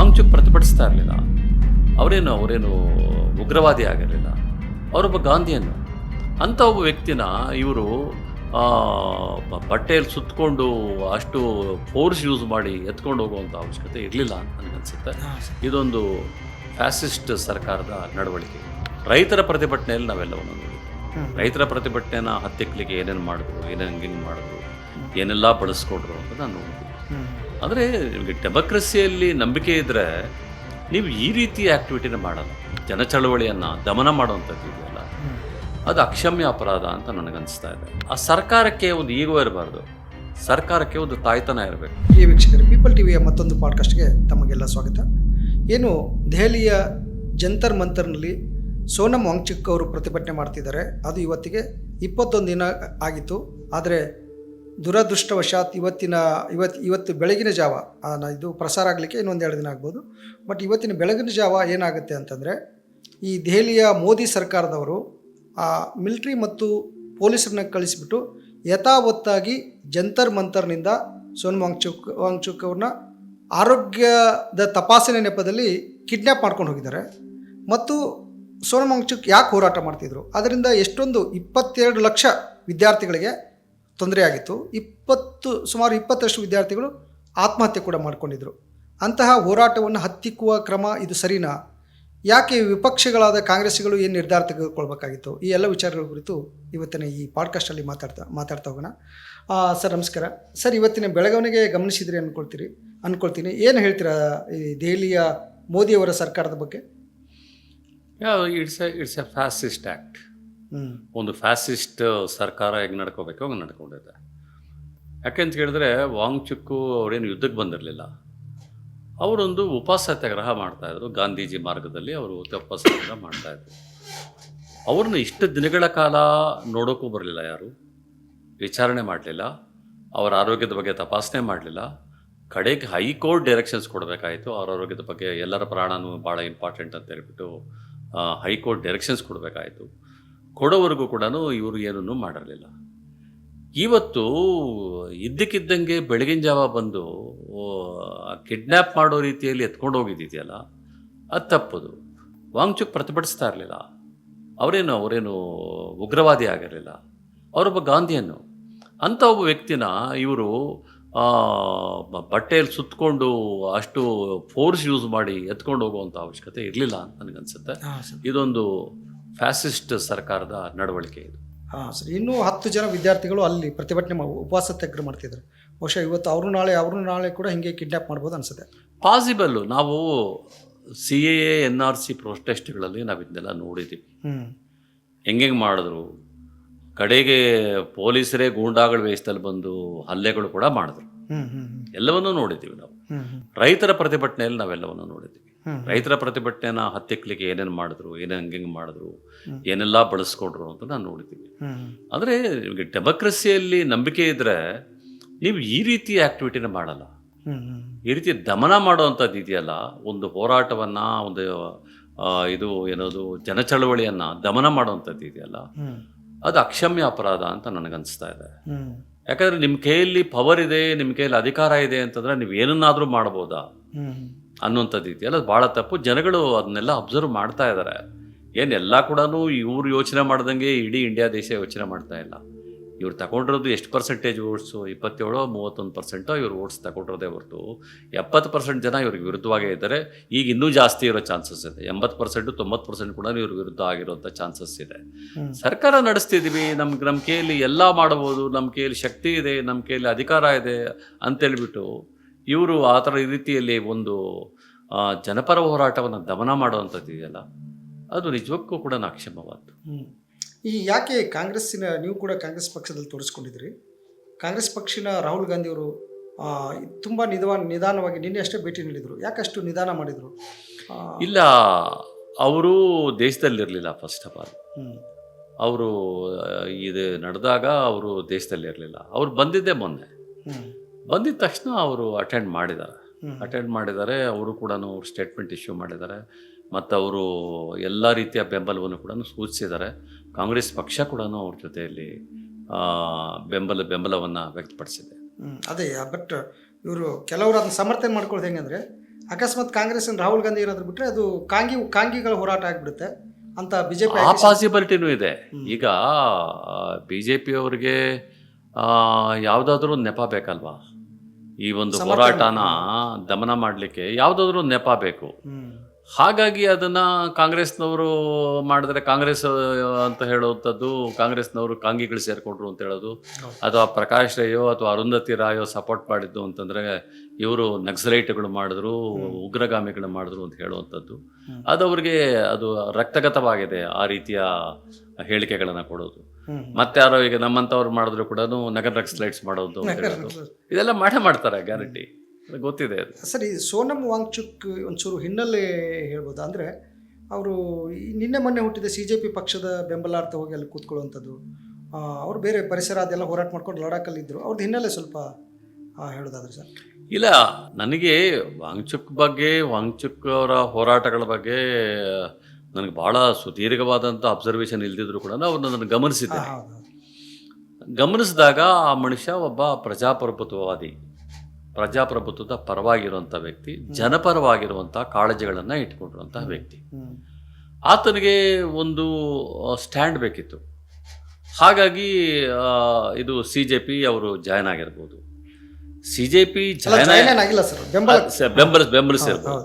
ವಾಂಗ್ಚುಕ್ ಪ್ರತಿಭಟಿಸ್ತಾ ಇರಲಿಲ್ಲ. ಅವರೇನು ಉಗ್ರವಾದಿ ಆಗಿರಲಿಲ್ಲ. ಅವರೊಬ್ಬ ಗಾಂಧಿಯನ್ನು. ಅಂಥ ಒಬ್ಬ ವ್ಯಕ್ತಿನ ಇವರು ಬಟ್ಟೆಯಲ್ಲಿ ಸುತ್ತಕೊಂಡು ಅಷ್ಟು ಫೋರ್ಸ್ ಯೂಸ್ ಮಾಡಿ ಎತ್ಕೊಂಡು ಹೋಗುವಂಥ ಅವಶ್ಯಕತೆ ಇರಲಿಲ್ಲ ಅಂತ ನನಗನ್ಸುತ್ತೆ. ಇದೊಂದು ಫ್ಯಾಸಿಸ್ಟ್ ಸರ್ಕಾರದ ನಡವಳಿಕೆ. ರೈತರ ಪ್ರತಿಭಟನೆಯಲ್ಲಿ ನಾವೆಲ್ಲವನ್ನು ನೋಡಿದ್ವಿ. ರೈತರ ಪ್ರತಿಭಟನೆನ ಹತ್ತಿಕ್ಕಲಿಕ್ಕೆ ಏನೇನು ಮಾಡಿದ್ರು, ಏನೇನು ಮಾಡಿದ್ರು, ಏನೆಲ್ಲ ಬಳಸ್ಕೊಂಡ್ರು ಅಂತ ನಾನು ನೋಡಿದ್ವಿ. ಅಂದರೆ ನಿಮಗೆ ಡೆಮೋಕ್ರಸಿಯಲ್ಲಿ ನಂಬಿಕೆ ಇದ್ದರೆ ನೀವು ಈ ರೀತಿ ಆ್ಯಕ್ಟಿವಿಟಿನ ಮಾಡಲ್ಲ. ಜನಚಳವಳಿಯನ್ನು ದಮನ ಮಾಡುವಂಥದ್ದು ಇದೆಯಲ್ಲ, ಅದು ಅಕ್ಷಮ್ಯ ಅಪರಾಧ ಅಂತ ನನಗನ್ನಿಸ್ತಾ ಇದೆ. ಆ ಸರ್ಕಾರಕ್ಕೆ ಒಂದು ಈಗೋ ಇರಬಾರ್ದು, ಸರ್ಕಾರಕ್ಕೆ ಒಂದು ತಾಯ್ತನ ಇರಬೇಕು. ಈ ವೀಕ್ಷಕರು, ಪೀಪಲ್ ಟಿವಿಯ ಮತ್ತೊಂದು ಪಾಡ್ಕಾಸ್ಟ್ಗೆ ತಮಗೆಲ್ಲ ಸ್ವಾಗತ. ಏನು ದೆಹಲಿಯ ಜಂತರ್ ಮಂತರ್ನಲ್ಲಿ ಸೋನಮ್ ವಾಂಗ್ಚುಕ್ ಅವರು ಪ್ರತಿಭಟನೆ ಮಾಡ್ತಿದ್ದಾರೆ. ಅದು ಇವತ್ತಿಗೆ 21 ದಿನ ಆಗಿತ್ತು. ಆದರೆ ದುರದೃಷ್ಟವಶಾತ್ ಇವತ್ತು ಬೆಳಗಿನ ಜಾವ ಇದು ಪ್ರಸಾರ ಆಗಲಿಕ್ಕೆ ಇನ್ನೊಂದೆರಡು ದಿನ ಆಗ್ಬೋದು. ಬಟ್ ಇವತ್ತಿನ ಬೆಳಗಿನ ಜಾವ ಏನಾಗುತ್ತೆ ಅಂತಂದರೆ, ಈ ದೆಹಲಿಯ ಮೋದಿ ಸರ್ಕಾರದವರು ಮಿಲಿಟ್ರಿ ಮತ್ತು ಪೊಲೀಸರನ್ನ ಕಳಿಸಿಬಿಟ್ಟು ಯಥಾವತ್ತಾಗಿ ಜಂತರ್ ಮಂತರ್ನಿಂದ ಸೋನಮ್ ವಾಂಗ್ಚುಕ್ ಅವ್ರನ್ನ ಆರೋಗ್ಯದ ತಪಾಸಣೆ ನೆಪದಲ್ಲಿ ಕಿಡ್ನ್ಯಾಪ್ ಮಾಡ್ಕೊಂಡು ಹೋಗಿದ್ದಾರೆ. ಮತ್ತು ಸೋನಮ್ ವಾಂಗ್ಚುಕ್ ಯಾಕೆ ಹೋರಾಟ ಮಾಡ್ತಿದ್ರು, ಅದರಿಂದ ಎಷ್ಟೊಂದು 22 ಲಕ್ಷ ವಿದ್ಯಾರ್ಥಿಗಳಿಗೆ ತೊಂದರೆ ಆಗಿತ್ತು. ಸುಮಾರು 20ರಷ್ಟು ವಿದ್ಯಾರ್ಥಿಗಳು ಆತ್ಮಹತ್ಯೆ ಕೂಡ ಮಾಡ್ಕೊಂಡಿದ್ರು. ಅಂತಹ ಹೋರಾಟವನ್ನು ಹತ್ತಿಕ್ಕುವ ಕ್ರಮ ಇದು ಸರಿನಾ? ಯಾಕೆ ವಿಪಕ್ಷಗಳಾದ ಕಾಂಗ್ರೆಸ್ಗಳು ಏನು ನಿರ್ಧಾರ ತೆಗೆದುಕೊಳ್ಬೇಕಾಗಿತ್ತು? ಈ ಎಲ್ಲ ವಿಚಾರಗಳ ಕುರಿತು ಇವತ್ತಿನ ಈ ಪಾಡ್ಕಾಸ್ಟಲ್ಲಿ ಮಾತಾಡ್ತಾ ಹೋಗೋಣ. ಸರ್ ನಮಸ್ಕಾರ. ಸರ್, ಇವತ್ತಿನ ಬೆಳವಣಿಗೆ ಗಮನಿಸಿದ್ರಿ ಅಂದ್ಕೊಳ್ತೀನಿ. ಏನು ಹೇಳ್ತೀರಾ ಈ ದೆಹಲಿಯ ಮೋದಿಯವರ ಸರ್ಕಾರದ ಬಗ್ಗೆ? It's A fascist act. ಒಂದು ಫ್ಯಾಸಿಸ್ಟ್ ಸರ್ಕಾರ ಹೇಗೆ ನಡ್ಕೋಬೇಕು ಹಂಗೆ ನಡ್ಕೊಂಡಿದೆ. ಯಾಕೆಂತ ಹೇಳಿದ್ರೆ, ವಾಂಗ್ಚುಕ್ಕು ಅವರೇನು ಯುದ್ಧಕ್ಕೆ ಬಂದಿರಲಿಲ್ಲ. ಅವರೊಂದು ಉಪವಾಸ ಸತ್ಯಾಗ್ರಹ ಮಾಡ್ತಾಯಿದ್ರು. ಗಾಂಧೀಜಿ ಮಾರ್ಗದಲ್ಲಿ ಅವರು ಉಪವಾಸ ಸತ್ಯಾಗ್ರಹ ಮಾಡ್ತಾಯಿದ್ರು. ಅವ್ರನ್ನ ಇಷ್ಟು ದಿನಗಳ ಕಾಲ ನೋಡೋಕ್ಕೂ ಬರಲಿಲ್ಲ, ಯಾರು ವಿಚಾರಣೆ ಮಾಡಲಿಲ್ಲ, ಅವರ ಆರೋಗ್ಯದ ಬಗ್ಗೆ ತಪಾಸಣೆ ಮಾಡಲಿಲ್ಲ. ಕಡೆಗೆ ಹೈಕೋರ್ಟ್ ಡೈರೆಕ್ಷನ್ಸ್ ಕೊಡಬೇಕಾಯಿತು. ಅವರ ಆರೋಗ್ಯದ ಬಗ್ಗೆ, ಎಲ್ಲರ ಪ್ರಾಣನೂ ಭಾಳ ಇಂಪಾರ್ಟೆಂಟ್ ಅಂತ ಹೇಳ್ಬಿಟ್ಟು ಹೈಕೋರ್ಟ್ ಡೈರೆಕ್ಷನ್ಸ್ ಕೊಡಬೇಕಾಯಿತು. ಕೊಡೋವರೆಗೂ ಕೂಡ ಇವರು ಏನನ್ನೂ ಮಾಡಿರಲಿಲ್ಲ. ಇವತ್ತು ಇದ್ದಕ್ಕಿದ್ದಂಗೆ ಬೆಳಗಿನ ಜಾವ ಬಂದು ಕಿಡ್ನ್ಯಾಪ್ ಮಾಡೋ ರೀತಿಯಲ್ಲಿ ಎತ್ಕೊಂಡು ಹೋಗಿದ್ದಿದೆಯಲ್ಲ, ಅದು ತಪ್ಪದು. ವಾಂಗ್ಚುಕ್ ಪ್ರತಿಭಟಿಸ್ತಾ ಇರಲಿಲ್ಲ. ಅವರೇನು ಉಗ್ರವಾದಿ ಆಗಿರಲಿಲ್ಲ. ಅವರೊಬ್ಬ ಗಾಂಧಿಯನ್ನು. ಅಂಥ ಒಬ್ಬ ವ್ಯಕ್ತಿನ ಇವರು ಬಟ್ಟೆಯಲ್ಲಿ ಸುತ್ತಕೊಂಡು ಅಷ್ಟು ಫೋರ್ಸ್ ಯೂಸ್ ಮಾಡಿ ಎತ್ಕೊಂಡು ಹೋಗುವಂಥ ಅವಶ್ಯಕತೆ ಇರಲಿಲ್ಲ ಅಂತ ನನಗನ್ಸುತ್ತೆ. ಇದೊಂದು ಫ್ಯಾಸಿಸ್ಟ್ ಸರ್ಕಾರದ ನಡವಳಿಕೆ ಇದು. ಸರ್, ಇನ್ನೂ 10 ಜನ ವಿದ್ಯಾರ್ಥಿಗಳು ಅಲ್ಲಿ ಪ್ರತಿಭಟನೆ ಉಪವಾಸ ಸತ್ಯಾಗ್ರಹ ಮಾಡ್ತಿದ್ದಾರೆ. ಬಹುಶಃ ಇವತ್ತು ಅವರು ನಾಳೆ ಕೂಡ ಹಿಂಗೆ ಕಿಡ್ನ್ಯಾಪ್ ಮಾಡ್ಬೋದು ಅನಿಸುತ್ತೆ. ಪಾಸಿಬಲ್ಲು. ನಾವು CAA NRC ಪ್ರೊಟೆಸ್ಟ್ಗಳಲ್ಲಿ ನಾವು ಇದನ್ನೆಲ್ಲ ನೋಡಿದ್ದೀವಿ. ಹೆಂಗೆ ಮಾಡಿದ್ರು. ಕಡೆಗೆ ಪೊಲೀಸರೇ ಗೂಂಡಾಗಳ ವೇಷದಲ್ಲಿ ಬಂದು ಹಲ್ಲೆಗಳು ಕೂಡ ಮಾಡಿದ್ರು. ಎಲ್ಲವನ್ನೂ ನೋಡಿದ್ದೀವಿ ನಾವು. ರೈತರ ಪ್ರತಿಭಟನೆಯಲ್ಲಿ ನಾವೆಲ್ಲವನ್ನು ನೋಡಿದ್ದೀವಿ. ರೈತರ ಪ್ರತಿಭಟನೆನ ಹತ್ತಿಕ್ಕಲಿಕ್ಕೆ ಏನೇನು ಮಾಡಿದ್ರು, ಹೆಂಗೆ ಮಾಡಿದ್ರು, ಏನೆಲ್ಲ ಬಳಸ್ಕೊಂಡ್ರು ಅಂತ ನಾವು ನೋಡಿದ್ದೀವಿ. ಆದರೆ ನಿಮಗೆ ಡೆಮೋಕ್ರಸಿಯಲ್ಲಿ ನಂಬಿಕೆ ಇದ್ದರೆ ನೀವು ಈ ರೀತಿ ಆ್ಯಕ್ಟಿವಿಟಿನ ಮಾಡಲ್ಲ. ಈ ರೀತಿ ದಮನ ಮಾಡುವಂಥದ್ದು ಇದೆಯಲ್ಲ, ಒಂದು ಹೋರಾಟವನ್ನು, ಒಂದು ಜನಚಳವಳಿಯನ್ನು ದಮನ ಮಾಡುವಂಥದ್ದು ಇದೆಯಲ್ಲ, ಅದು ಅಕ್ಷಮ್ಯ ಅಪರಾಧ ಅಂತ ನನಗನ್ನಿಸ್ತಾ ಇದೆ. ಯಾಕಂದರೆ ನಿಮ್ಮ ಕೈಯಲ್ಲಿ ಪವರ್ ಇದೆ, ನಿಮ್ಮ ಕೈಯಲ್ಲಿ ಅಧಿಕಾರ ಇದೆ ಅಂತಂದರೆ ನೀವು ಏನನ್ನಾದರೂ ಮಾಡ್ಬೋದಾ ಅನ್ನುವಂಥದ್ದು ಇದೆಯಲ್ಲ, ಅದು ಭಾಳ ತಪ್ಪು. ಜನಗಳು ಅದನ್ನೆಲ್ಲ ಅಬ್ಸರ್ವ್ ಮಾಡ್ತಾ ಇದ್ದಾರೆ. ಏನೆಲ್ಲ ಕೂಡ ಇವ್ರು ಯೋಚನೆ ಮಾಡ್ದಂಗೆ ಇಡೀ ಇಂಡಿಯಾ ದೇಶ ಯೋಚನೆ ಮಾಡ್ತಾ ಇಲ್ಲ. ಇವ್ರು ತಗೊಂಡಿರೋದು ಎಷ್ಟು ಪರ್ಸೆಂಟೇಜ್ ಓಟ್ಸು, 27-31% ಇವ್ರು ಓಟ್ಸ್ ತಗೊಂಡಿರೋದೇ ಹೊರತು 70% ಜನ ಇವ್ರಿಗೆ ವಿರುದ್ಧವಾಗೇ ಇದ್ದಾರೆ. ಈಗ ಇನ್ನೂ ಜಾಸ್ತಿ ಇರೋ ಚಾನ್ಸಸ್ ಇದೆ. 80%-90% ಕೂಡ ಇವ್ರ ವಿರುದ್ಧ ಆಗಿರೋಂಥ ಚಾನ್ಸಸ್ ಇದೆ. ಸರ್ಕಾರ ನಡೆಸ್ತಿದ್ದೀವಿ, ನಮ್ಮ ಕೈಯಲ್ಲಿ ಎಲ್ಲ ಮಾಡ್ಬೋದು, ನಮ್ಮ ಕೈಯಲ್ಲಿ ಶಕ್ತಿ ಇದೆ, ನಮ್ಮ ಕೈಯಲ್ಲಿ ಅಧಿಕಾರ ಇದೆ ಅಂತೇಳ್ಬಿಟ್ಟು ಇವರು ಆ ಥರ ರೀತಿಯಲ್ಲಿ ಒಂದು ಜನಪರ ಹೋರಾಟವನ್ನು ದಮನ ಮಾಡುವಂಥದ್ದು ಇದೆಯಲ್ಲ, ಅದು ನಿಜಕ್ಕೂ ಕೂಡ ಅಕ್ಷಮ್ಯವಾದ್ದು. ಈ ಯಾಕೆ ನೀವು ಕೂಡ ಕಾಂಗ್ರೆಸ್ ಪಕ್ಷದಲ್ಲಿ ತೋರಿಸ್ಕೊಂಡಿದ್ದೀರಿ. ಕಾಂಗ್ರೆಸ್ ಪಕ್ಷದ ರಾಹುಲ್ ಗಾಂಧಿಯವರು ತುಂಬ ನಿಧಾನವಾಗಿ ನಿನ್ನೆ ಅಷ್ಟೇ ಭೇಟಿ ನೀಡಿದರು. ಯಾಕಷ್ಟು ನಿಧಾನ ಮಾಡಿದರು? ಇಲ್ಲ, ಅವರು ದೇಶದಲ್ಲಿರಲಿಲ್ಲ. ಫಸ್ಟ್ ಆಫ್ ಆಲ್ ಅವರು ಇದು ನಡೆದಾಗ ಅವರು ದೇಶದಲ್ಲಿರಲಿಲ್ಲ. ಅವ್ರು ಬಂದಿದ್ದೇ ಮೊನ್ನೆ. ಬಂದಿದ್ದ ತಕ್ಷಣ ಅವರು ಅಟೆಂಡ್ ಮಾಡಿದ್ದಾರೆ. ಅವರು ಕೂಡ ಸ್ಟೇಟ್ಮೆಂಟ್ ಇಶ್ಯೂ ಮಾಡಿದ್ದಾರೆ. ಮತ್ತು ಅವರು ಎಲ್ಲ ರೀತಿಯ ಬೆಂಬಲವನ್ನು ಕೂಡ ಸೂಚಿಸಿದ್ದಾರೆ. ಕಾಂಗ್ರೆಸ್ ಪಕ್ಷ ಕೂಡ ಅವ್ರ ಜೊತೆಯಲ್ಲಿ ಬೆಂಬಲವನ್ನು ವ್ಯಕ್ತಪಡಿಸಿದೆ. ಅದೇ, ಬಟ್ ಇವರು ಕೆಲವರು ಅದನ್ನು ಸಮರ್ಥನೆ ಮಾಡ್ಕೊಳ್ಳೋದು ಹೆಂಗಂದರೆ, ಅಕಸ್ಮಾತ್ ಕಾಂಗ್ರೆಸ್ ರಾಹುಲ್ ಗಾಂಧಿ ಏನಾದ್ರು ಬಿಟ್ಟರೆ ಅದು ಕಾಂಗಿಗಳ ಹೋರಾಟ ಆಗಿಬಿಡುತ್ತೆ ಅಂತ ಬಿಜೆಪಿ ಆ ಪಾಸಿಬಿಲಿಟಿನೂ ಇದೆ. ಈಗ ಬಿ ಜೆ ಪಿಯವ್ರಿಗೆ ಯಾವುದಾದ್ರೂ ನೆಪ ಬೇಕಲ್ವಾ? ಈ ಒಂದು ಹೋರಾಟನ ದಮನ ಮಾಡಲಿಕ್ಕೆ ಯಾವುದಾದ್ರೂ ನೆಪ ಬೇಕು. ಹಾಗಾಗಿ ಅದನ್ನು ಕಾಂಗ್ರೆಸ್ನವರು ಮಾಡಿದ್ರೆ ಕಾಂಗ್ರೆಸ್ ಅಂತ ಹೇಳುವಂಥದ್ದು, ಕಾಂಗ್ರೆಸ್ನವರು ಕಾಂಗಿಗಳು ಸೇರಿಕೊಂಡ್ರು ಅಂತ ಹೇಳೋದು, ಅಥವಾ ಪ್ರಕಾಶ್ ರೈಯೋ ಅಥವಾ ಅರುಂಧತಿ ರಾಯೋ ಸಪೋರ್ಟ್ ಮಾಡಿದ್ದು ಅಂತಂದರೆ ಇವರು ನಕ್ಸಲೈಟ್ಗಳು ಮಾಡಿದ್ರು, ಉಗ್ರಗಾಮಿಗಳು ಮಾಡಿದ್ರು ಅಂತ ಹೇಳುವಂಥದ್ದು, ಅದು ಅವ್ರಿಗೆ ಅದು ರಕ್ತಗತವಾಗಿದೆ ಆ ರೀತಿಯ ಹೇಳಿಕೆಗಳನ್ನು ಕೊಡೋದು. ಮತ್ತೆ ಯಾರೋ ಈಗ ನಮ್ಮಂಥವ್ರು ಮಾಡಿದ್ರು ಕೂಡ ನಗರ ನಕ್ಸಲೈಟ್ಸ್ ಮಾಡೋದು ಅಂತ ಹೇಳೋದು, ಇದೆಲ್ಲ ಮಾಡ್ತಾರೆ ಗ್ಯಾರಂಟಿ, ಗೊತ್ತಿದೆ ಅದು. ಸರ್, ಈ ಸೋನಮ್ ವಾಂಗ್ಚುಕ್ ಒಂಚೂರು ಹಿನ್ನೆಲೆ ಹೇಳ್ಬೋದು ಅಂದರೆ ಅವರು ನಿನ್ನೆ ಮೊನ್ನೆ ಹುಟ್ಟಿದ CJP ಪಕ್ಷದ ಬೆಂಬಲಾರ್ಥ ಹೋಗಿ ಅಲ್ಲಿ ಕೂತ್ಕೊಳ್ಳುವಂಥದ್ದು, ಅವರು ಬೇರೆ ಪರಿಸರ ಅದೆಲ್ಲ ಹೋರಾಟ ಮಾಡ್ಕೊಂಡು ಲಡಾಖಲ್ಲಿದ್ದರು. ಅವ್ರದ್ದು ಹಿನ್ನೆಲೆ ಸ್ವಲ್ಪ ಹೇಳೋದಾದ್ರೆ ಸರ್. ಇಲ್ಲ, ನನಗೆ ವಾಂಗ್ಚುಕ್ ಅವರ ಹೋರಾಟಗಳ ಬಗ್ಗೆ ನನಗೆ ಭಾಳ ಸುದೀರ್ಘವಾದಂಥ ಅಬ್ಸರ್ವೇಷನ್ ಇಲ್ದಿದ್ರು ಕೂಡ ಅವ್ರು ನನ್ನ ಗಮನಿಸಿದ್ದೆ. ಗಮನಿಸಿದಾಗ ಆ ಮನುಷ್ಯ ಒಬ್ಬ ಪ್ರಜಾಪ್ರಭುತ್ವದ ಪರವಾಗಿರುವಂಥ ವ್ಯಕ್ತಿ, ಜನಪರವಾಗಿರುವಂಥ ಕಾಳಜಿಗಳನ್ನು ಇಟ್ಕೊಂಡಿರುವಂಥ ವ್ಯಕ್ತಿ. ಆತನಿಗೆ ಒಂದು ಸ್ಟ್ಯಾಂಡ್ ಬೇಕಿತ್ತು. ಹಾಗಾಗಿ ಇದು CJP ಅವರು ಜಾಯ್ನ್ ಆಗಿರ್ಬೋದು. CJP ಬೆಂಬಲಿಸಿರ್ಬೋದು.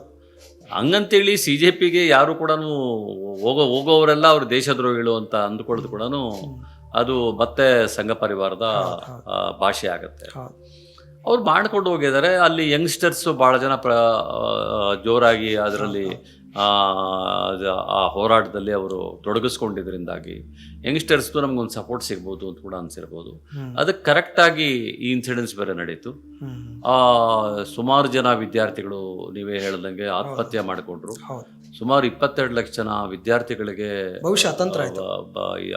ಹಂಗಂತೇಳಿ CJPಗೆ ಯಾರು ಕೂಡ ಹೋಗೋವರೆಲ್ಲ ಅವ್ರ ದೇಶದ್ರೋಹಿಗಳು ಅಂತ ಅಂದ್ಕೊಳ್ಳೋದು ಕೂಡ ಅದು ಮತ್ತೆ ಸಂಘ ಪರಿವಾರದ ಭಾಷೆ ಆಗುತ್ತೆ. ಅವ್ರು ಮಾಡ್ಕೊಂಡು ಹೋಗಿದ್ದಾರೆ. ಅಲ್ಲಿ ಯಂಗ್ಸ್ಟರ್ಸು ಭಾಳ ಜನ ಜೋರಾಗಿ ಅದರಲ್ಲಿ ಆ ಹೋರಾಟದಲ್ಲಿ ಅವರು ತೊಡಗಿಸ್ಕೊಂಡಿದ್ದರಿಂದಾಗಿ ಯಂಗ್ಸ್ಟರ್ಸ್ದು ನಮಗೊಂದು ಸಪೋರ್ಟ್ ಸಿಗ್ಬೋದು ಅಂತ ಕೂಡ ಅನಿಸಿರ್ಬೋದು. ಅದಕ್ಕೆ ಕರೆಕ್ಟಾಗಿ ಈ ಇನ್ಸಿಡೆನ್ಸ್ ಬೇರೆ ನಡೀತು. ಸುಮಾರು ಜನ ವಿದ್ಯಾರ್ಥಿಗಳು ನೀವೇ ಹೇಳ್ದಂಗೆ ಆತ್ಮಹತ್ಯೆ ಮಾಡಿಕೊಂಡ್ರು. ಸುಮಾರು 22 ಲಕ್ಷ ಜನ ವಿದ್ಯಾರ್ಥಿಗಳಿಗೆ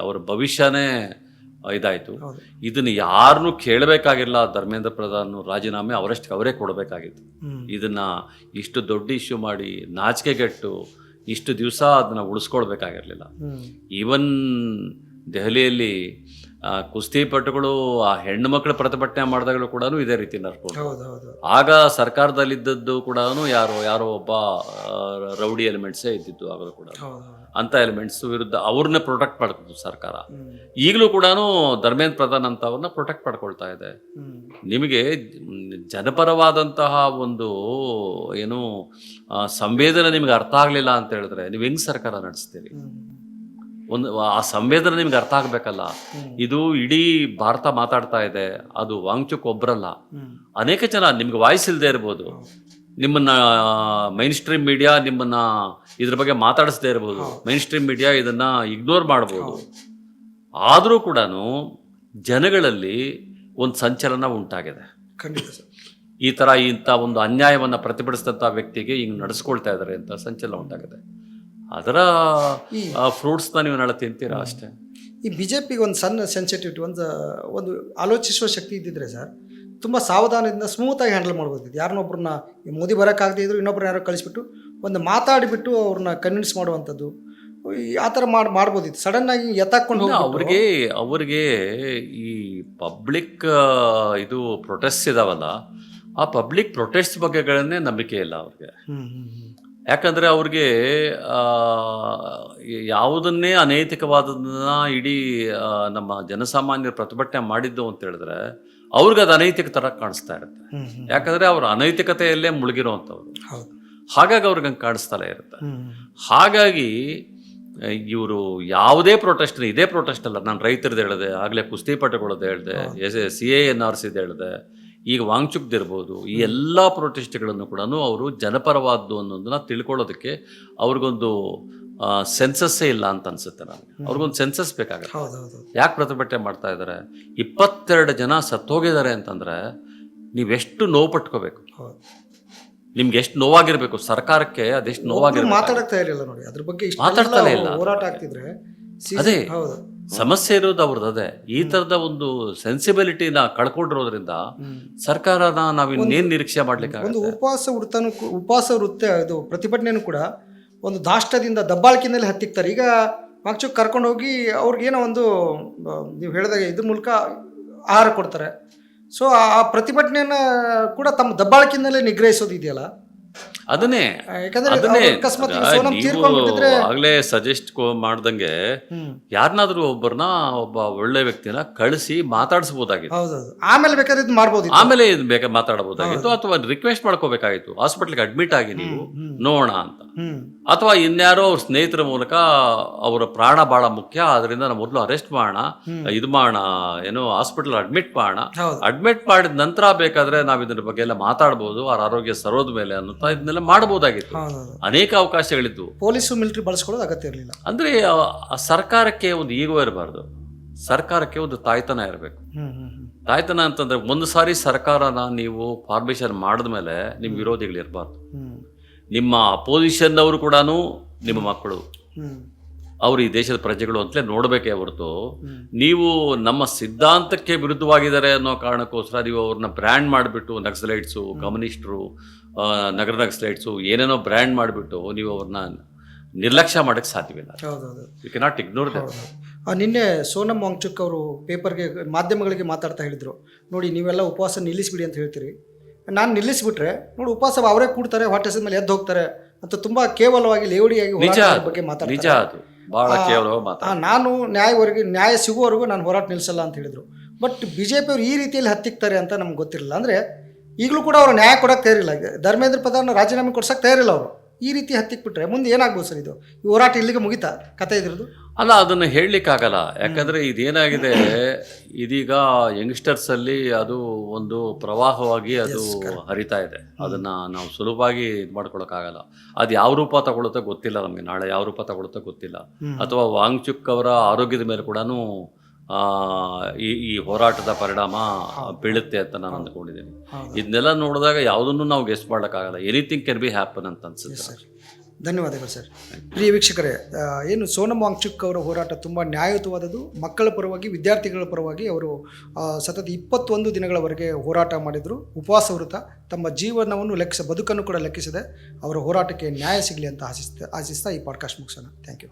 ಅವರ ಭವಿಷ್ಯನೇ ಇದಾಯಿತು. ಇದನ್ನು ಯಾರನ್ನೂ ಕೇಳಬೇಕಾಗಿಲ್ಲ. ಧರ್ಮೇಂದ್ರ ಪ್ರಧಾನ್ ರಾಜೀನಾಮೆ ಅವರೇ ಕೊಡಬೇಕಾಗಿತ್ತು. ಇದನ್ನು ಇಷ್ಟು ದೊಡ್ಡ ಇಶ್ಯೂ ಮಾಡಿ ನಾಚಿಕೆಗೆಟ್ಟು ಇಷ್ಟು ದಿವಸ ಅದನ್ನು ಉಳಿಸ್ಕೊಳ್ಬೇಕಾಗಿರಲಿಲ್ಲ. ಈವನ್ ದೆಹಲಿಯಲ್ಲಿ ಕುಸ್ತಿಪಟುಗಳು ಆ ಹೆಣ್ಣು ಮಕ್ಕಳ ಪ್ರತಿಭಟನೆ ಮಾಡಿದಾಗಲೂ ಕೂಡ ಇದೇ ರೀತಿ ನಡ್ಕೊಂಡು, ಆಗ ಸರ್ಕಾರದಲ್ಲಿದ್ದದ್ದು ಕೂಡ ಯಾರೋ ಒಬ್ಬ ರೌಡಿ ಎಲಿಮೆಂಟ್ಸೇ ಇದ್ದಿದ್ದು. ಆಗಲೂ ಕೂಡ ಅಂಥ ಎಲಿಮೆಂಟ್ಸ್ ವಿರುದ್ಧ ಅವ್ರನ್ನ ಪ್ರೊಟೆಕ್ಟ್ ಮಾಡ್ತಿದ್ದು ಸರ್ಕಾರ. ಈಗಲೂ ಕೂಡ ಧರ್ಮೇಂದ್ರ ಪ್ರಧಾನ್ ಅಂತ ಅವ್ರನ್ನ ಪ್ರೊಟೆಕ್ಟ್ ಮಾಡ್ಕೊಳ್ತಾ ಇದೆ. ನಿಮಗೆ ಜನಪರವಾದಂತಹ ಒಂದು ಏನು ಸಂವೇದನೆ ನಿಮ್ಗೆ ಅರ್ಥ ಆಗಲಿಲ್ಲ ಅಂತ ಹೇಳಿದ್ರೆ ನೀವು ಹೆಂಗ್ ಸರ್ಕಾರ ನಡೆಸ್ತೀರಿ? ಆ ಸಂವೇದನೆ ನಿಮ್ಗೆ ಅರ್ಥ ಆಗ್ಬೇಕಲ್ಲ. ಇದು ಇಡೀ ಭಾರತ ಮಾತಾಡ್ತಾ ಇದೆ. ಅದು ವಾಂಗ್ಚುಕ್ ಒಬ್ಬರಲ್ಲ, ಅನೇಕ ಜನ. ನಿಮ್ಗೆ ವಾಯ್ಸ್ ಇಲ್ಲದೆ ಇರ್ಬೋದು, ನಿಮ್ಮನ್ನ ಮೈನ್ ಸ್ಟ್ರೀಮ್ ಮೀಡಿಯಾ ನಿಮ್ಮನ್ನ ಇದ್ರ ಬಗ್ಗೆ ಮಾತಾಡಿಸದೇ ಇರ್ಬೋದು, ಮೈನ್ ಸ್ಟ್ರೀಮ್ ಮೀಡಿಯಾ ಇದನ್ನ ಇಗ್ನೋರ್ ಮಾಡ್ಬೋದು. ಆದರೂ ಕೂಡ ಜನಗಳಲ್ಲಿ ಒಂದು ಸಂಚಲನ ಉಂಟಾಗಿದೆ. ಇಂಥ ಒಂದು ಅನ್ಯಾಯವನ್ನು ಪ್ರತಿಭಟಿಸಿದಂಥ ವ್ಯಕ್ತಿಗೆ ಹಿಂಗೆ ನಡೆಸ್ಕೊಳ್ತಾ ಇದ್ದಾರೆ ಅಂತ ಸಂಚಲನ ಉಂಟಾಗಿದೆ. ಅದರ ಫ್ರೂಟ್ಸ್ನ ನೀವು ನಾಳೆ ತಿಂತೀರಾ ಅಷ್ಟೇ. ಈ BJPಗೆ ಒಂದು ಸಣ್ಣ ಸೆನ್ಸಿಟಿವಿಟಿ, ಒಂದು ಆಲೋಚಿಸುವ ಶಕ್ತಿ ಇದ್ದಿದ್ರೆ ಸರ್, ತುಂಬ ಸಾವಧಾನದಿಂದ ಸ್ಮೂತಾಗಿ ಹ್ಯಾಂಡಲ್ ಮಾಡ್ಬೋದಿತ್ತು. ಯಾರನ್ನೊಬ್ಬರನ್ನ ಮೋದಿ ಬರೋಕ್ಕಾಗದೇ ಇದ್ರು ಇನ್ನೊಬ್ಬರನ್ನ ಯಾರೋ ಕಳಿಸ್ಬಿಟ್ಟು ಒಂದು ಮಾತಾಡಿಬಿಟ್ಟು ಅವ್ರನ್ನ ಕನ್ವಿನ್ಸ್ ಮಾಡುವಂಥದ್ದು, ಆ ಥರ ಮಾಡ್ಬೋದಿತ್ತು. ಸಡನ್ನಾಗಿ ಎತ್ತಾಕೊಂಡು ಅವ್ರಿಗೆ ಈ ಪಬ್ಲಿಕ್ ಇದು ಪ್ರೊಟೆಸ್ಟ್ ಇದಾವಲ್ಲ, ಆ ಪಬ್ಲಿಕ್ ಪ್ರೊಟೆಸ್ಟ್ ಬಗ್ಗೆಗಳನ್ನೇ ನಂಬಿಕೆ ಇಲ್ಲ ಅವ್ರಿಗೆ. ಯಾಕಂದರೆ ಅವ್ರಿಗೆ ಯಾವುದನ್ನೇ ಅನೈತಿಕವಾದದನ್ನ ಇಡೀ ನಮ್ಮ ಜನಸಾಮಾನ್ಯರು ಪ್ರತಿಭಟನೆ ಮಾಡಿದ್ದು ಅಂತ ಹೇಳಿದ್ರೆ ಅವ್ರಿಗೆ ಅದು ಅನೈತಿಕ ಥರ ಕಾಣಿಸ್ತಾ ಇರುತ್ತೆ. ಯಾಕಂದರೆ ಅವ್ರ ಅನೈತಿಕತೆಯಲ್ಲೇ ಮುಳುಗಿರೋವಂಥವ್ರು. ಹಾಗಾಗಿ ಅವ್ರಿಗೆ ಹಂಗೆ ಕಾಣಿಸ್ತಲೇ ಇರುತ್ತೆ. ಹಾಗಾಗಿ ಇವರು ಯಾವುದೇ ಪ್ರೊಟೆಸ್ಟ್, ಇದೇ ಪ್ರೊಟೆಸ್ಟ್ ಅಲ್ಲ, ನಾನು ರೈತರದ್ದು ಹೇಳಿದೆ, ಆಗಲೇ ಕುಸ್ತಿಪಟುಗಳದ್ದು ಹೇಳಿದೆ, CANRCದು ಹೇಳಿದೆ, ಈಗ ವಾಂಗ್ಚುಕ್ದಿರ್ಬೋದು, ಈ ಎಲ್ಲ ಪ್ರೊಟೆಸ್ಟ್ಗಳನ್ನು ಕೂಡ ಅವರು ಜನಪರವಾದ್ದು ಅನ್ನೋದನ್ನ ತಿಳ್ಕೊಳ್ಳೋದಕ್ಕೆ ಅವ್ರಿಗೊಂದು ಸೆನ್ಸಸ್ಸೇ ಇಲ್ಲ ಅಂತ ಅನ್ಸುತ್ತೆ ನನಗೆ. ಅವ್ರಿಗೊಂದು ಸೆನ್ಸಸ್ ಬೇಕಾಗುತ್ತೆ. ಯಾಕೆ ಪ್ರತಿಭಟನೆ ಮಾಡ್ತಾ ಇದ್ದಾರೆ? 22 ಜನ ಸತ್ತೋಗಿದ್ದಾರೆ ಅಂತಂದರೆ ನೀವೆಷ್ಟು ನೋವು ಪಟ್ಕೋಬೇಕು, ನಿಮ್ಗೆ ಎಷ್ಟು ನೋವಾಗಿರ್ಬೇಕು, ಸರ್ಕಾರಕ್ಕೆ ಅದೆಷ್ಟು ನೋವಾಗಿರ್ಬೇಕು. ಮಾತಾಡ್ತಾನೆ ಇಲ್ಲ. ಹೋರಾಟ ಆಗ್ತಿದ್ರೆ ಅದೇ ಸಮಸ್ಯೆ ಇರೋದು ಅವ್ರದ್ದು. ಅದೇ ಈ ಥರದ ಒಂದು ಸೆನ್ಸಿಬಿಲಿಟಿನ ಕಳ್ಕೊಂಡಿರೋದ್ರಿಂದ ಸರ್ಕಾರನ ನಾವು ಇನ್ನೇನು ನಿರೀಕ್ಷೆ ಮಾಡ್ಲಿಕ್ಕೆ ಒಂದು ಉಪವಾಸ ವೃತ್ತ ಇದು ಪ್ರತಿಭಟನೆಯೂ ಕೂಡ ಒಂದು ದಾಷ್ಟದಿಂದ ದಬ್ಬಾಳಿಕೆಯಲ್ಲಿ ಹತ್ತಿಕ್ತಾರೆ. ಈಗ ವಾಂಗ್ಚುಕ್ ಕರ್ಕೊಂಡು ಹೋಗಿ ಅವ್ರಿಗೇನೋ ಒಂದು ನೀವು ಹೇಳಿದಾಗ ಇದ್ರ ಮೂಲಕ ಆಹಾರ ಕೊಡ್ತಾರೆ. ಸೊ ಆ ಪ್ರತಿಭಟನೆಯನ್ನು ಕೂಡ ತಮ್ಮ ದಬ್ಬಾಳಿಕೆಯಲ್ಲೇ ನಿಗ್ರಹಿಸೋದು ಇದೆಯಲ್ಲ, ಅದನ್ನೇ ಯಾಕಂದ್ರೆ ಅದನ್ನೇ ಅವ್ರು ಅಕಸ್ಮಾತ್ ಈಗ ಸೋನಂ ನೀವು ತೀರ್ಕೊಂಡ್ಬಿಟ್ಟಿದ್ರೆ ಆಗ್ಲೇ ಸಜೆಸ್ಟ್ ಮಾಡ್ದಂಗೆ ಯಾರನ್ನಾದ್ರೂ ಒಬ್ಬರನ್ನ ಒಬ್ಬ ಒಳ್ಳೆ ವ್ಯಕ್ತಿನ ಕಳಿಸಿ ಮಾತಾಡಿಸ್ಬೋದಾಗಿತ್ತು. ಹೌದೌದು, ಆಮೇಲೆ ಬೇಕಾದ್ರೆ ಇದು ಮಾಡ್ಬೋದು. ಆಮೇಲೆ ಇದು ಬೇಕಾ ಮಾತಾಡಬಹುದಾಗಿತ್ತು, ಅಥವಾ ರಿಕ್ವೆಸ್ಟ್ ಮಾಡ್ಕೋಬೇಕಾಗಿತ್ತು, ಹಾಸ್ಪಿಟ್ಲ್ಗೆ ಅಡ್ಮಿಟ್ ಆಗಿ ನೀವು ನೋಡೋಣ ಅಂತ. ಅಥವಾ ಇನ್ಯಾರೋ ಅವ್ರ ಸ್ನೇಹಿತರ ಮೂಲಕ ಅವರ ಪ್ರಾಣ ಬಹಳ ಮುಖ್ಯ, ಅದರಿಂದ ನಾವು ಮೊದಲು ಅರೆಸ್ಟ್ ಮಾಡೋಣ, ಇದು ಮಾಡೋಣ, ಏನೋ ಹಾಸ್ಪಿಟಲ್ ಅಡ್ಮಿಟ್ ಮಾಡೋಣ, ಅಡ್ಮಿಟ್ ಮಾಡಿದ ನಂತರ ಬೇಕಾದ್ರೆ ನಾವು ಇದ್ರ ಬಗ್ಗೆ ಎಲ್ಲ ಮಾತಾಡ್ಬೋದು, ಅವ್ರ ಆರೋಗ್ಯ ಸರೋದ ಮೇಲೆ ಅನ್ನುತ್ತಾ ಇದನ್ನೆಲ್ಲ ಮಾಡಬಹುದಾಗಿತ್ತು. ಅನೇಕ ಅವಕಾಶಗಳಿದ್ವು. ಪೊಲೀಸು ಮಿಲಿಟರಿ ಬಳಸ್ಕೊಳ್ಳೋದು ಅಗತ್ಯ ಇರಲಿಲ್ಲ. ಅಂದ್ರೆ ಆ ಸರ್ಕಾರಕ್ಕೆ ಒಂದು ಈಗೋ ಇರಬಾರ್ದು, ಸರ್ಕಾರಕ್ಕೆ ಒಂದು ತಾಯ್ತನ ಇರಬೇಕು. ತಾಯ್ತನ ಅಂತಂದ್ರೆ ಒಂದು ಸಾರಿ ಸರ್ಕಾರನ ನೀವು ಫಾರ್ಮೇಶನ್ ಮಾಡಿದ್ಮೇಲೆ ನಿಮ್ಮ ವಿರೋಧಿಗಳು ಇರಬಾರ್ದು. ನಿಮ್ಮ ಅಪೋಸಿಷನ್ ಅವರು ಕೂಡ ನಿಮ್ಮ ಮಕ್ಕಳು, ಅವರು ಈ ದೇಶದ ಪ್ರಜೆಗಳು ಅಂತಲೇ ನೋಡಬೇಕೇ ಹೊರತು ನೀವು ನಮ್ಮ ಸಿದ್ಧಾಂತಕ್ಕೆ ವಿರುದ್ಧವಾಗಿದ್ದಾರೆ ಅನ್ನೋ ಕಾರಣಕ್ಕೋಸ್ಕರ ನೀವು ಅವ್ರನ್ನ ಬ್ರ್ಯಾಂಡ್ ಮಾಡಿಬಿಟ್ಟು ನಕ್ಸಲೈಟ್ಸು, ಕಮ್ಯುನಿಸ್ಟರು, ನಗರ ನಕ್ಸಲೈಟ್ಸು ಏನೇನೋ ಬ್ರ್ಯಾಂಡ್ ಮಾಡಿಬಿಟ್ಟು ನೀವು ಅವ್ರನ್ನ ನಿರ್ಲಕ್ಷ್ಯ ಮಾಡೋಕ್ಕೆ ಸಾಧ್ಯವಿಲ್ಲ. You cannot ignore that. ನಿನ್ನೆ ಸೋನಂ ವಾಂಗ್ಚುಕ್ ಅವರು ಪೇಪರ್ಗೆ, ಮಾಧ್ಯಮಗಳಿಗೆ ಮಾತಾಡ್ತಾ ಹೇಳಿದರು, ನೋಡಿ ನೀವೆಲ್ಲ ಉಪವಾಸ ನಿಲ್ಲಿಸ್ಬಿಡಿ ಅಂತ ಹೇಳ್ತೀರಿ, ನಾನು ನಿಲ್ಲಿಸ್ಬಿಟ್ರೆ ನೋಡಿ ಉಪವಾಸ ಅವರೇ ಕೂಡ್ತಾರೆ, ಹೊಟ್ಟೆ ಮೇಲೆ ಎದ್ದು ಹೋಗ್ತಾರೆ ಅಂತ ತುಂಬ ಕೇವಲವಾಗಿ ಲೇವಡಿಯಾಗಿ ಬಗ್ಗೆ ಮಾತಾಡ್ತಾರೆ. ನಾನು ನ್ಯಾಯ ಸಿಗುವವರೆಗೂ ನಾನು ಹೋರಾಟ ನಿಲ್ಲಿಸಲ್ಲ ಅಂತ ಹೇಳಿದರು. ಬಟ್ BJP ಅವರು ಈ ರೀತಿಯಲ್ಲಿ ಹತ್ತಿಕ್ತಾರೆ ಅಂತ ನಮ್ಗೆ ಗೊತ್ತಿರಲಿಲ್ಲ. ಅಂದರೆ ಈಗಲೂ ಕೂಡ ಅವರು ನ್ಯಾಯ ಕೊಡೋಕ್ಕೆ ತಯಾರಿಲ್ಲ. ಧರ್ಮೇಂದ್ರ ಪ್ರಧಾನ್ ರಾಜೀನಾಮೆ ಕೊಡ್ಸೋಕ್ಕೆ ತಯಾರಿಲ್ಲ ಅವರು. ಈ ರೀತಿ ಹತ್ತಿಕ್ಬಿಟ್ರೆ ಮುಂದೆ ಏನಾಗ್ಬೋದು ಸರ್? ಇದು ಈ ಹೋರಾಟ ಇಲ್ಲಿಗೆ ಮುಗಿತಾ ಕತೆ ಇದ್ರದ್ದು? ಅಲ್ಲ, ಅದನ್ನು ಹೇಳಲಿಕ್ಕಾಗಲ್ಲ. ಯಾಕಂದರೆ ಇದೇನಾಗಿದೆ, ಇದೀಗ ಯಂಗ್ಸ್ಟರ್ಸಲ್ಲಿ ಅದು ಒಂದು ಪ್ರವಾಹವಾಗಿ ಅದು ಹರಿತಾ ಇದೆ. ಅದನ್ನು ನಾವು ಸುಲಭವಾಗಿ ಇದು ಮಾಡ್ಕೊಳಕ್ಕಾಗಲ್ಲ. ಅದು ಯಾವ ರೂಪ ತಗೊಳುತ್ತೋ ಗೊತ್ತಿಲ್ಲ ನಮಗೆ, ನಾಳೆ ಯಾವ ರೂಪ ತಗೊಳುತ್ತೋ ಗೊತ್ತಿಲ್ಲ. ಅಥವಾ ವಾಂಗ್ಚುಕ್ ಅವರ ಆರೋಗ್ಯದ ಮೇಲೆ ಕೂಡ ಈ ಹೋರಾಟದ ಪರಿಣಾಮ ಬೀಳುತ್ತೆ ಅಂತ ನಾನು ಅಂದ್ಕೊಂಡಿದ್ದೀನಿ. ಇದನ್ನೆಲ್ಲ ನೋಡಿದಾಗ ಯಾವುದನ್ನು ನಾವು ಗೆಸ್ಟ್ ಮಾಡೋಕ್ಕಾಗಲ್ಲ. ಎನಿಥಿಂಗ್ ಕ್ಯಾನ್ ಬಿ ಹ್ಯಾಪನ್ ಅಂತ ಅನ್ಸುತ್ತೆ ಸರ್. ಧನ್ಯವಾದಗಳು ಸರ್. ಪ್ರಿಯ ವೀಕ್ಷಕರೇ, ಏನು ಸೋನಂ ವಾಂಗ್ಚುಕ್ ಅವರ ಹೋರಾಟ ತುಂಬ ನ್ಯಾಯಯುತವಾದದ್ದು. ಮಕ್ಕಳ ಪರವಾಗಿ, ವಿದ್ಯಾರ್ಥಿಗಳ ಪರವಾಗಿ ಅವರು ಸತತ 21 ದಿನಗಳವರೆಗೆ ಹೋರಾಟ ಮಾಡಿದರು. ಉಪವಾಸ ವೃತ, ತಮ್ಮ ಜೀವನವನ್ನು ಬದುಕನ್ನು ಕೂಡ ಲೆಕ್ಕಿಸದೆ ಅವರ ಹೋರಾಟಕ್ಕೆ ನ್ಯಾಯ ಸಿಗಲಿ ಅಂತ ಆಶಿಸ್ತಾ ಈ ಪಾಡ್ಕಾಸ್ಟ್ ಮುಗಿಸೋಣ. Thank you.